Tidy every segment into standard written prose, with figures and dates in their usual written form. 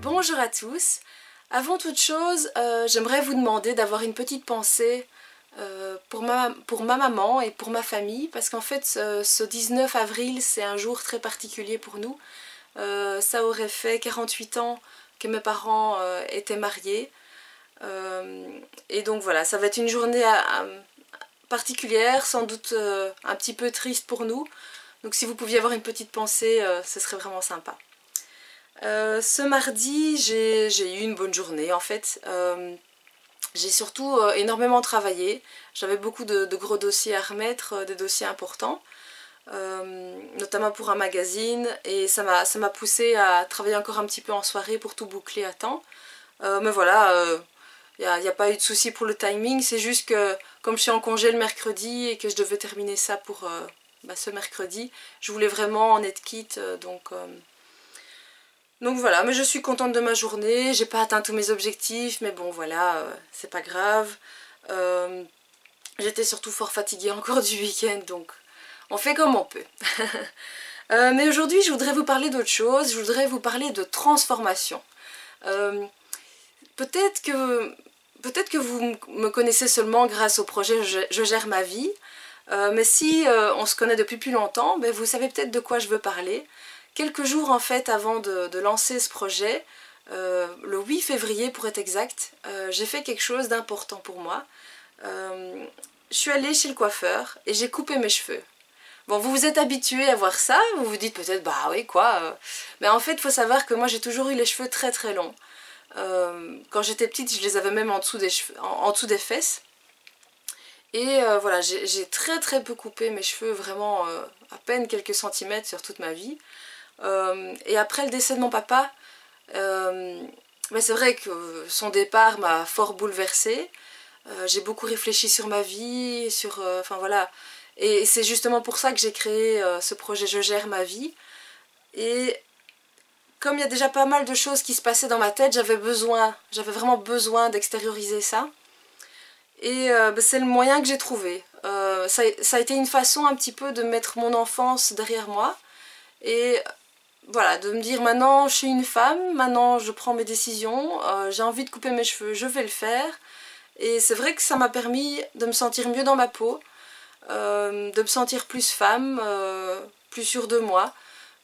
Bonjour à tous. Avant toute chose, j'aimerais vous demander d'avoir une petite pensée pour ma maman et pour ma famille, parce qu'en fait ce 19 avril c'est un jour très particulier pour nous. Ça aurait fait 48 ans que mes parents étaient mariés, et donc voilà, ça va être une journée particulière, sans doute un petit peu triste pour nous, donc si vous pouviez avoir une petite pensée, ce serait vraiment sympa. Ce mardi, j'ai eu une bonne journée en fait. J'ai surtout énormément travaillé. J'avais beaucoup de gros dossiers à remettre, des dossiers importants, notamment pour un magazine, et ça m'a poussé à travailler encore un petit peu en soirée pour tout boucler à temps. Mais voilà, il n'y a pas eu de souci pour le timing, c'est juste que comme je suis en congé le mercredi et que je devais terminer ça pour ce mercredi, je voulais vraiment en être quitte, donc voilà, mais je suis contente de ma journée, j'ai pas atteint tous mes objectifs, mais bon voilà, c'est pas grave. J'étais surtout fort fatiguée encore du week-end, donc on fait comme on peut. Mais aujourd'hui je voudrais vous parler d'autre chose, je voudrais vous parler de transformation. Peut-être que vous me connaissez seulement grâce au projet Je gère ma vie, mais si on se connaît depuis plus longtemps, ben vous savez peut-être de quoi je veux parler. Quelques jours en fait avant de lancer ce projet, le 8 février pour être exact, j'ai fait quelque chose d'important pour moi. Je suis allée chez le coiffeur et j'ai coupé mes cheveux. Bon, vous vous êtes habitués à voir ça, vous vous dites peut-être bah oui quoi, mais en fait il faut savoir que moi j'ai toujours eu les cheveux très très longs. Quand j'étais petite je les avais même en dessous des cheveux, en dessous des fesses. Et voilà, j'ai très très peu coupé mes cheveux, vraiment à peine quelques centimètres sur toute ma vie. Et après le décès de mon papa, c'est vrai que son départ m'a fort bouleversée. J'ai beaucoup réfléchi sur ma vie, enfin voilà. Et c'est justement pour ça que j'ai créé ce projet Je gère ma vie. Et comme il y a déjà pas mal de choses qui se passaient dans ma tête, j'avais vraiment besoin d'extérioriser ça. Et c'est le moyen que j'ai trouvé. Ça a été une façon un petit peu de mettre mon enfance derrière moi. Et voilà, de me dire maintenant je suis une femme, maintenant je prends mes décisions, j'ai envie de couper mes cheveux, je vais le faire. Et c'est vrai que ça m'a permis de me sentir mieux dans ma peau, de me sentir plus femme, plus sûre de moi.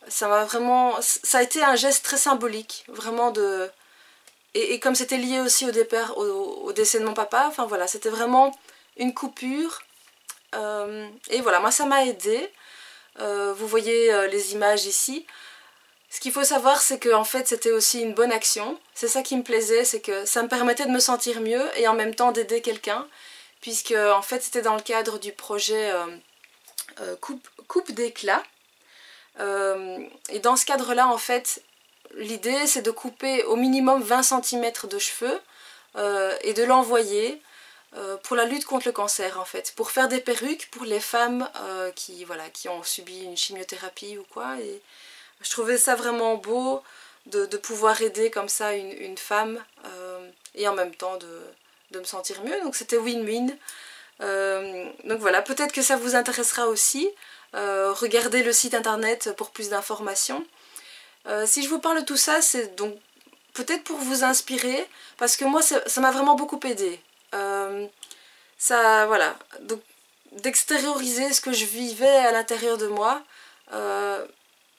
Ça a été un geste très symbolique, vraiment de... Et comme c'était lié aussi au départ, au décès de mon papa, enfin voilà, c'était vraiment une coupure. Et voilà, moi ça m'a aidée. Vous voyez les images ici. Ce qu'il faut savoir, c'est que en fait, c'était aussi une bonne action. C'est ça qui me plaisait, c'est que ça me permettait de me sentir mieux et en même temps d'aider quelqu'un, puisque en fait, c'était dans le cadre du projet coupe d'éclat. Et dans ce cadre-là, en fait, l'idée, c'est de couper au minimum 20 cm de cheveux et de l'envoyer pour la lutte contre le cancer, en fait, pour faire des perruques pour les femmes qui ont subi une chimiothérapie ou quoi. Et je trouvais ça vraiment beau de pouvoir aider comme ça une femme et en même temps de me sentir mieux. Donc c'était win-win. Donc voilà, peut-être que ça vous intéressera aussi. Regardez le site internet pour plus d'informations. Si je vous parle de tout ça, c'est donc peut-être pour vous inspirer, parce que moi ça m'a vraiment beaucoup aidé. Voilà, donc d'extérioriser ce que je vivais à l'intérieur de moi.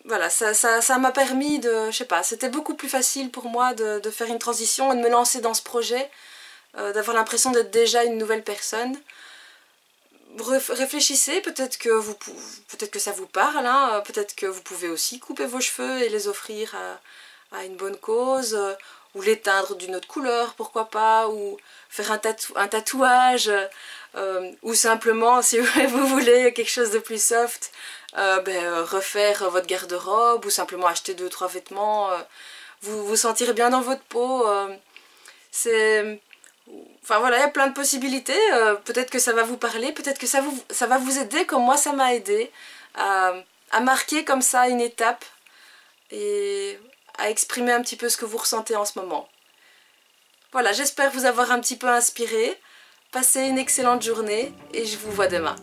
Voilà, ça m'a permis de, je sais pas, c'était beaucoup plus facile pour moi de faire une transition et de me lancer dans ce projet, d'avoir l'impression d'être déjà une nouvelle personne. Réfléchissez, peut-être que ça vous parle, hein, peut-être que vous pouvez aussi couper vos cheveux et les offrir à une bonne cause, ou les teindre d'une autre couleur, pourquoi pas, ou faire un tatouage, ou simplement, si vous voulez quelque chose de plus soft, refaire votre garde-robe, ou simplement acheter 2-3 vêtements, vous vous sentirez bien dans votre peau, enfin voilà, il y a plein de possibilités, peut-être que ça va vous parler, peut-être que ça va vous aider comme moi ça m'a aidé à à marquer comme ça une étape et à exprimer un petit peu ce que vous ressentez en ce moment. Voilà, j'espère vous avoir un petit peu inspiré. Passez une excellente journée et je vous vois demain.